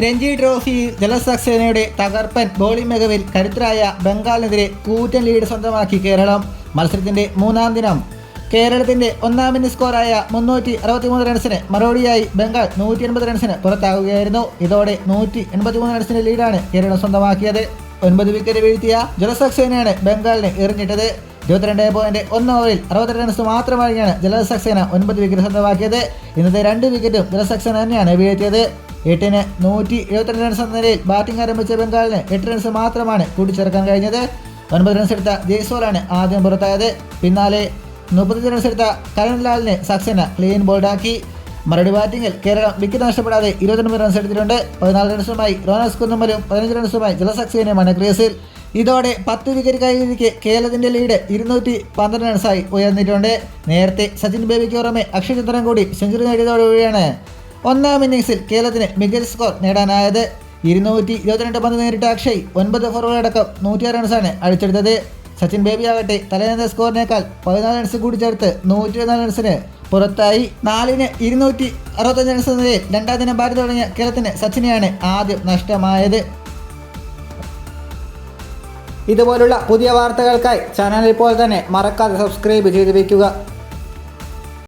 രഞ്ജി ട്രോഫിയിൽ ജലസക്സേനയുടെ തകർപ്പൻ ബോളിംഗ് മികവിൽ കരുത്തരായ ബംഗാളിനെതിരെ കൂറ്റൻ ലീഡ് സ്വന്തമാക്കി കേരളം. മത്സരത്തിന്റെ മൂന്നാം ദിനം കേരളത്തിന്റെ ഒന്നാം ഇന്നിംഗ്സ് സ്കോറായ 363 റൺസിന് മറുപടിയായി ബംഗാൾ 180 റൺസിന് പുറത്താവുകയായിരുന്നു. ഇതോടെ 183 റൺസിന്റെ ലീഡാണ് കേരളം സ്വന്തമാക്കിയത്. 9 വിക്കറ്റ് വീഴ്ത്തിയ ജലസക്സേനയാണ് ബംഗാളിനെ എറിഞ്ഞിട്ടത്. 22.1 ഓവറിൽ 60 റൺസ് മാത്രമായാണ് ജലസക്സേന 9 വിക്കറ്റ് സ്വന്തമാക്കിയത്. ഇന്നത്തെ 2 വിക്കറ്റും ജലസക്സേന തന്നെയാണ് വീഴ്ത്തിയത്. 8-ന് 172 റൺസ് എന്ന നിലയിൽ ബാറ്റിംഗ് ആരംഭിച്ച ബംഗാളിന് 8 റൺസ് മാത്രമാണ് കൂട്ടിച്ചേർക്കാൻ കഴിഞ്ഞത്. 9 റൺസ് എടുത്ത ജയ്സ്വാളാണ് ആദ്യം പുറത്തായത്. പിന്നാലെ 35 റൺസ് എടുത്ത കരൺലാലിനെ സക്സേന ക്ലീൻ ബോൾഡാക്കി. മറുപടി ബാറ്റിംഗിൽ കേരളം വിക്കറ്റ് നഷ്ടപ്പെടാതെ 29 റൺസ് എടുത്തിട്ടുണ്ട്. 14 റൺസുമായി റോനസ് കുന്നുമ്മലും 15 റൺസുമായി ജലസക്സേനയുമാണ് ക്രീസിൽ. ഇതോടെ 10 വിക്കറ്റ് കൈവരിക്കെ കേരളത്തിന്റെ ലീഡ് 212 റൺസായി ഉയർന്നിട്ടുണ്ട്. നേരത്തെ സച്ചിൻ ബേബിക്ക് പുറമെ അക്ഷയ് ചന്ദ്രൻ കൂടി സെഞ്ചുറി നേടിയതോടുകൂടിയാണ് ഒന്നാം ഇന്നിംഗ്സിൽ കേരളത്തിന് മികച്ച സ്കോർ നേടാനായത്. 222 പന്ത് നേരിട്ട അക്ഷയ് 9 ഫോറുകൾ അടക്കം 106 റൺസാണ് അടിച്ചെടുത്തത്. സച്ചിൻ ബേബി ആകട്ടെ തലേന്നത്തെ സ്കോറിനേക്കാൾ 14 റൺസ് കൂടി ചേർത്ത് 124 റൺസിന് പുറത്തായി. 4-ന് 265 റൺസ് എന്ന നിലയിൽ രണ്ടാം ദിനം ബാറ്റ് തുടങ്ങിയ കേരളത്തിന് സച്ചിനെയാണ് ആദ്യം നഷ്ടമായത്. ഇതുപോലുള്ള പുതിയ വാർത്തകൾക്കായി ചാനൽ ഇപ്പോൾ തന്നെ മറക്കാതെ സബ്സ്ക്രൈബ് ചെയ്ത് വയ്ക്കുക.